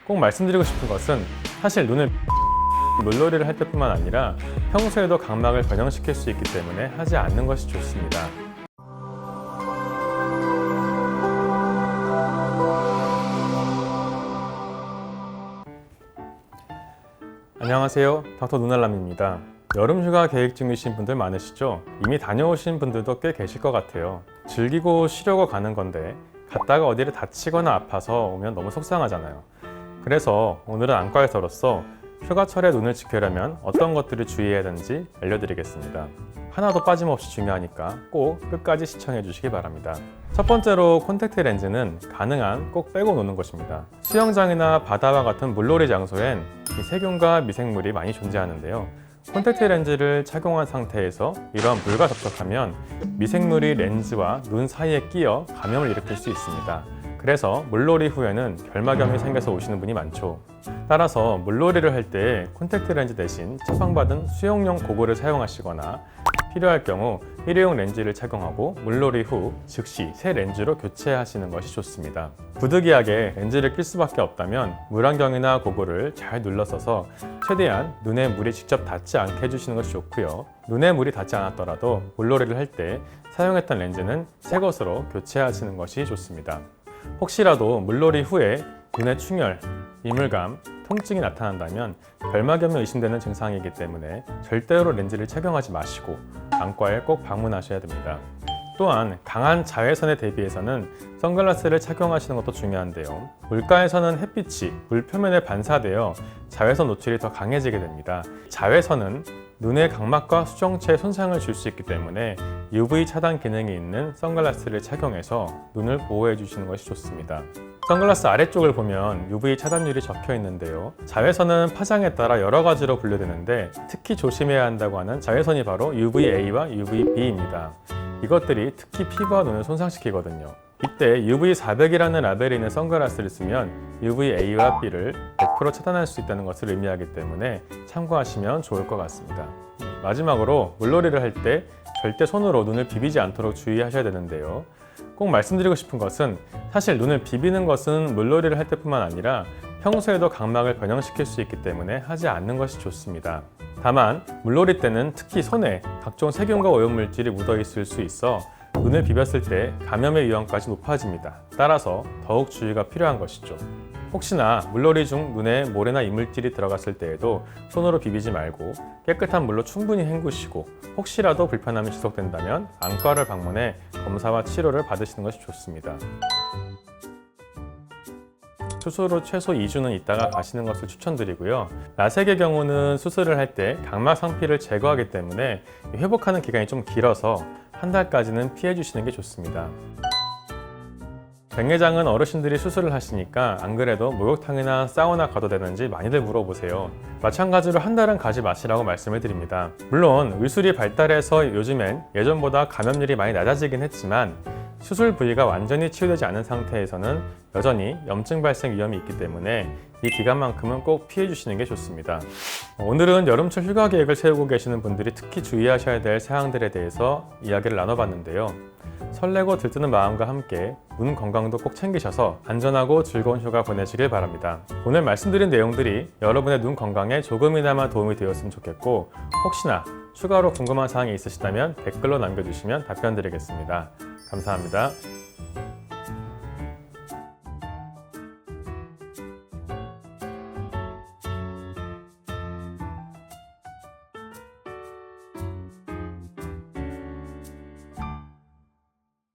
꼭 말씀드리고 싶은 것은 사실 눈을 물놀이를 할 때뿐만 아니라 평소에도 각막을 변형시킬 수 있기 때문에 하지 않는 것이 좋습니다. 안녕하세요, 닥터 눈알람입니다. 여름휴가 계획 중이신 분들 많으시죠? 이미 다녀오신 분들도 꽤 계실 것 같아요. 즐기고 쉬려고 가는 건데 갔다가 어디를 다치거나 아파서 오면 너무 속상하잖아요. 그래서 오늘은 안과의사로서 휴가철에 눈을 지키려면 어떤 것들을 주의해야 하는지 알려드리겠습니다. 하나도 빠짐없이 중요하니까 꼭 끝까지 시청해 주시기 바랍니다. 첫 번째로 콘택트 렌즈는 가능한 꼭 빼고 노는 것입니다. 수영장이나 바다와 같은 물놀이 장소엔 세균과 미생물이 많이 존재하는데요. 콘택트 렌즈를 착용한 상태에서 이러한 물과 접촉하면 미생물이 렌즈와 눈 사이에 끼어 감염을 일으킬 수 있습니다. 그래서 물놀이 후에는 결막염이 생겨서 오시는 분이 많죠. 따라서 물놀이를 할 때 콘택트 렌즈 대신 처방받은 수영용 고글을 사용하시거나 필요할 경우 일회용 렌즈를 착용하고 물놀이 후 즉시 새 렌즈로 교체하시는 것이 좋습니다. 부득이하게 렌즈를 낄 수밖에 없다면 물안경이나 고글을 잘 눌러써서 최대한 눈에 물이 직접 닿지 않게 해주시는 것이 좋고요. 눈에 물이 닿지 않았더라도 물놀이를 할 때 사용했던 렌즈는 새 것으로 교체하시는 것이 좋습니다. 혹시라도 물놀이 후에 눈에 충혈, 이물감, 통증이 나타난다면 결막염이 의심되는 증상이기 때문에 절대로 렌즈를 착용하지 마시고 안과에 꼭 방문하셔야 됩니다. 또한 강한 자외선에 대비해서는 선글라스를 착용하시는 것도 중요한데요. 물가에서는 햇빛이 물 표면에 반사되어 자외선 노출이 더 강해지게 됩니다. 자외선은 눈의 각막과 수정체에 손상을 줄 수 있기 때문에 UV 차단 기능이 있는 선글라스를 착용해서 눈을 보호해 주시는 것이 좋습니다. 선글라스 아래쪽을 보면 UV 차단율이 적혀 있는데요. 자외선은 파장에 따라 여러 가지로 분류되는데 특히 조심해야 한다고 하는 자외선이 바로 UVA와 UVB입니다. 이것들이 특히 피부와 눈을 손상시키거든요. 이때 UV400이라는 라벨이 있는 선글라스를 쓰면 UVA와 B를 100% 차단할 수 있다는 것을 의미하기 때문에 참고하시면 좋을 것 같습니다. 마지막으로 물놀이를 할 때 절대 손으로 눈을 비비지 않도록 주의하셔야 되는데요. 꼭 말씀드리고 싶은 것은 사실 눈을 비비는 것은 물놀이를 할 때뿐만 아니라 평소에도 각막을 변형시킬 수 있기 때문에 하지 않는 것이 좋습니다. 다만 물놀이 때는 특히 손에 각종 세균과 오염물질이 묻어 있을 수 있어 눈을 비볐을 때 감염의 위험까지 높아집니다. 따라서 더욱 주의가 필요한 것이죠. 혹시나 물놀이 중 눈에 모래나 이물질이 들어갔을 때에도 손으로 비비지 말고 깨끗한 물로 충분히 헹구시고 혹시라도 불편함이 지속된다면 안과를 방문해 검사와 치료를 받으시는 것이 좋습니다. 수술 후 최소 2주는 있다가 가시는 것을 추천드리고요. 라섹의 경우는 수술을 할 때 각막 상피를 제거하기 때문에 회복하는 기간이 좀 길어서 한 달까지는 피해 주시는 게 좋습니다. 백내장은 어르신들이 수술을 하시니까 안 그래도 목욕탕이나 사우나 가도 되는지 많이들 물어보세요. 마찬가지로 한 달은 가지 마시라고 말씀을 드립니다. 물론 의술이 발달해서 요즘엔 예전보다 감염률이 많이 낮아지긴 했지만 수술 부위가 완전히 치유되지 않은 상태에서는 여전히 염증 발생 위험이 있기 때문에 이 기간만큼은 꼭 피해 주시는 게 좋습니다. 오늘은 여름철 휴가 계획을 세우고 계시는 분들이 특히 주의하셔야 될 사항들에 대해서 이야기를 나눠봤는데요. 설레고 들뜨는 마음과 함께 눈 건강도 꼭 챙기셔서 안전하고 즐거운 휴가 보내시길 바랍니다. 오늘 말씀드린 내용들이 여러분의 눈 건강에 조금이나마 도움이 되었으면 좋겠고 혹시나 추가로 궁금한 사항이 있으시다면 댓글로 남겨주시면 답변 드리겠습니다. 감사합니다.